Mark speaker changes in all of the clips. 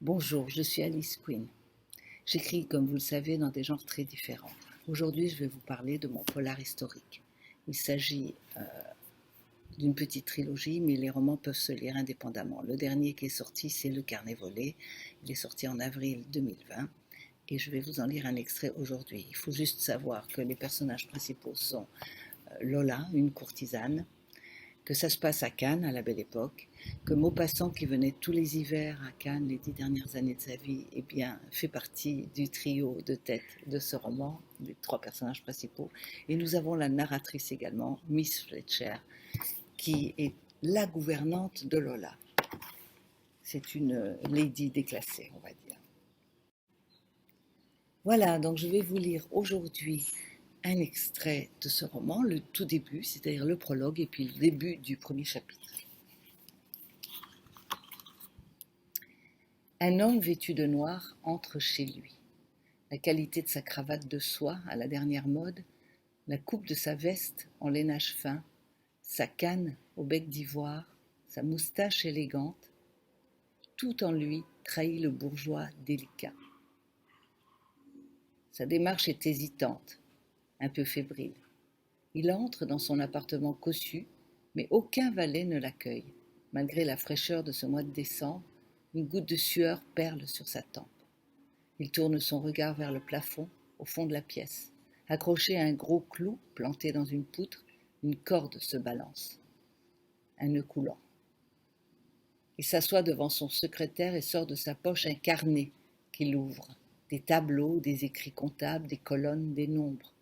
Speaker 1: Bonjour, je suis Alice Quinn. J'écris, comme vous le savez, dans des genres très différents. Aujourd'hui, je vais vous parler de mon polar historique. Il s'agit d'une petite trilogie, mais les romans peuvent se lire indépendamment. Le dernier qui est sorti, c'est Le Carnet volé. Il est sorti en avril 2020 et je vais vous en lire un extrait aujourd'hui. Il faut juste savoir que les personnages principaux sont Lola, une courtisane, que ça se passe à Cannes, à la Belle Époque, que Maupassant, qui venait tous les hivers à Cannes les 10 dernières années de sa vie, eh bien, fait partie du trio de tête de ce roman, des 3 personnages principaux. Et nous avons la narratrice également, Miss Fletcher, qui est la gouvernante de Lola. C'est une lady déclassée, on va dire. Voilà, donc je vais vous lire aujourd'hui un extrait de ce roman, le tout début, c'est-à-dire le prologue, et puis le début du premier chapitre. Un homme vêtu de noir entre chez lui. La qualité de sa cravate de soie à la dernière mode, la coupe de sa veste en lainage fin, sa canne au bec d'ivoire, sa moustache élégante, tout en lui trahit le bourgeois délicat. Sa démarche est hésitante, un peu fébrile. Il entre dans son appartement cossu, mais aucun valet ne l'accueille. Malgré la fraîcheur de ce mois de décembre, une goutte de sueur perle sur sa tempe. Il tourne son regard vers le plafond, au fond de la pièce. Accroché à un gros clou planté dans une poutre, une corde se balance. Un nœud coulant. Il s'assoit devant son secrétaire et sort de sa poche un carnet qu'il ouvre. Des tableaux, des écrits comptables, des colonnes, des nombres.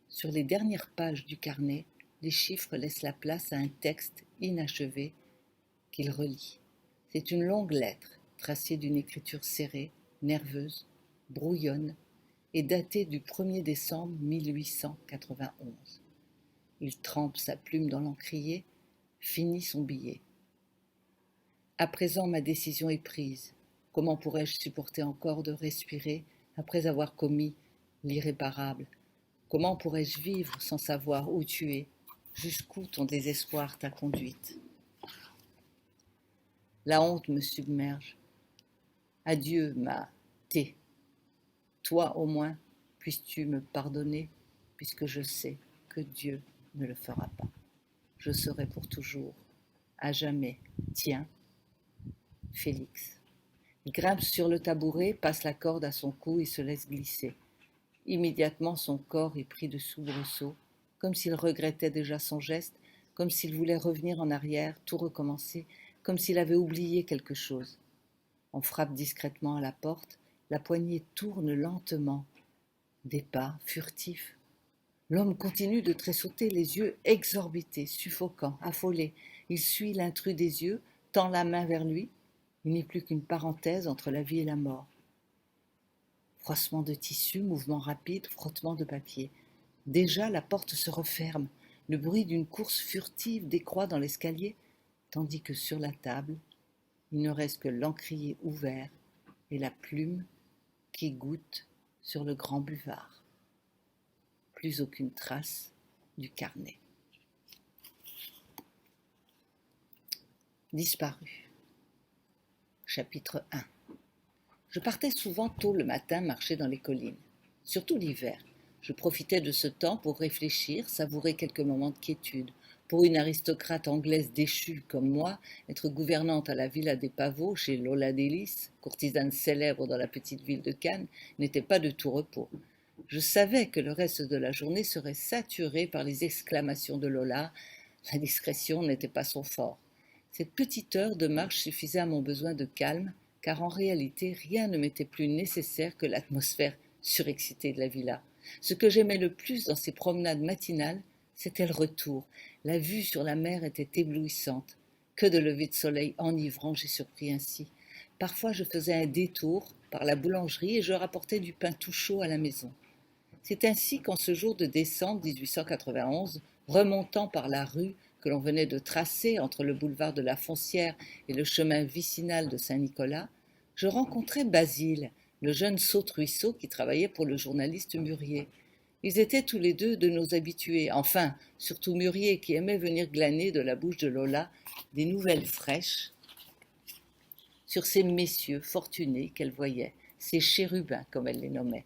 Speaker 1: Sur les dernières pages du carnet, les chiffres laissent la place à un texte inachevé qu'il relit. C'est une longue lettre, tracée d'une écriture serrée, nerveuse, brouillonne, et datée du 1er décembre 1891. Il trempe sa plume dans l'encrier, finit son billet. À présent, ma décision est prise. Comment pourrais-je supporter encore de respirer après avoir commis l'irréparable? Comment pourrais-je vivre sans savoir où tu es? Jusqu'où ton désespoir t'a conduite? La honte me submerge. Adieu, ma thé. Toi au moins, puisses-tu me pardonner, puisque je sais que Dieu ne le fera pas. Je serai pour toujours, à jamais, tien, Félix. Il grimpe sur le tabouret, passe la corde à son cou et se laisse glisser. Immédiatement, son corps est pris de soubresauts, comme s'il regrettait déjà son geste, comme s'il voulait revenir en arrière, tout recommencer, comme s'il avait oublié quelque chose. On frappe discrètement à la porte, la poignée tourne lentement. Des pas furtifs. L'homme continue de tressauter, les yeux exorbités, suffocants, affolés. Il suit l'intrus des yeux, tend la main vers lui. Il n'est plus qu'une parenthèse entre la vie et la mort. Froissement de tissu, mouvement rapide, frottement de papier. Déjà la porte se referme. Le bruit d'une course furtive décroît dans l'escalier, tandis que sur la table, il ne reste que l'encrier ouvert et la plume qui goutte sur le grand buvard. Plus aucune trace du carnet. Disparu. Chapitre 1. Je partais souvent tôt le matin marcher dans les collines, surtout l'hiver. Je profitais de ce temps pour réfléchir, savourer quelques moments de quiétude. Pour une aristocrate anglaise déchue comme moi, être gouvernante à la Villa des Pavots chez Lola Délice, courtisane célèbre dans la petite ville de Cannes, n'était pas de tout repos. Je savais que le reste de la journée serait saturé par les exclamations de Lola. La discrétion n'était pas son fort. Cette petite heure de marche suffisait à mon besoin de calme, car en réalité rien ne m'était plus nécessaire que l'atmosphère surexcitée de la villa. Ce que j'aimais le plus dans ces promenades matinales, c'était le retour. La vue sur la mer était éblouissante. Que de levers de soleil enivrants j'ai surpris ainsi. Parfois je faisais un détour par la boulangerie et je rapportais du pain tout chaud à la maison. C'est ainsi qu'en ce jour de décembre 1891, remontant par la rue que l'on venait de tracer entre le boulevard de la Foncière et le chemin vicinal de Saint-Nicolas, je rencontrai Basile, le jeune saute-ruisseau qui travaillait pour le journaliste Murier. Ils étaient tous les deux de nos habitués, enfin, surtout Murier qui aimait venir glaner de la bouche de Lola des nouvelles fraîches sur ces messieurs fortunés qu'elle voyait, ces chérubins comme elle les nommait.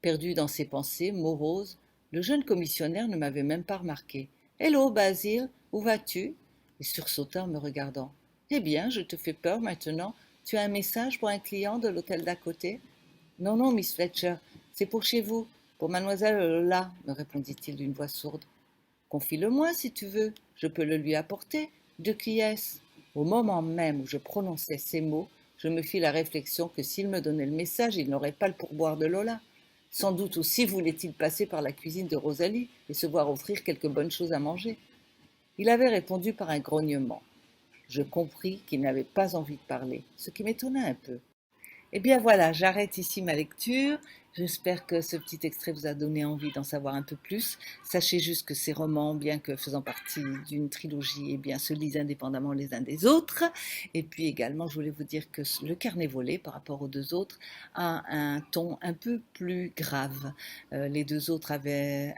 Speaker 1: Perdu dans ses pensées moroses, le jeune commissionnaire ne m'avait même pas remarqué. Hello, Basil, où vas-tu? Il sursauta en me regardant. Eh bien, je te fais peur maintenant. Tu as un message pour un client de l'hôtel d'à côté? Non, non, Miss Fletcher, c'est pour chez vous, pour mademoiselle Lola, me répondit-il d'une voix sourde. Confie-le-moi si tu veux, je peux le lui apporter. De qui est-ce? Au moment même où je prononçais ces mots, je me fis la réflexion que s'il me donnait le message, il n'aurait pas le pourboire de Lola. Sans doute aussi voulait-il passer par la cuisine de Rosalie et se voir offrir quelques bonnes choses à manger. Il avait répondu par un grognement. Je compris qu'il n'avait pas envie de parler, ce qui m'étonna un peu. Eh bien voilà, j'arrête ici ma lecture. J'espère que ce petit extrait vous a donné envie d'en savoir un peu plus. Sachez juste que ces romans, bien que faisant partie d'une trilogie, eh bien, se lisent indépendamment les uns des autres. Et puis également, je voulais vous dire que le carnet volé, par rapport aux deux autres, a un ton un peu plus grave. Les deux autres avaient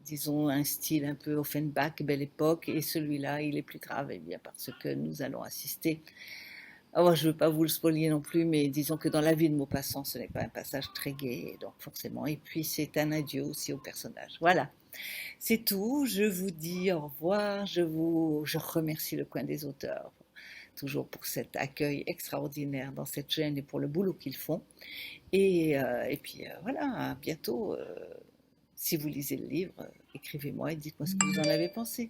Speaker 1: disons, un style un peu Offenbach, Belle Époque, et celui-là, il est plus grave, eh bien, parce que nous allons assister. Alors, je ne veux pas vous le spoiler non plus, mais disons que dans la vie de Maupassant, ce n'est pas un passage très gai, donc forcément. Et puis, c'est un adieu aussi au personnage. Voilà, c'est tout. Je vous dis au revoir. Je remercie le Coin des auteurs, toujours pour cet accueil extraordinaire dans cette chaîne et pour le boulot qu'ils font. Et puis, voilà, à bientôt. Si vous lisez le livre, écrivez-moi et dites-moi ce que vous en avez pensé.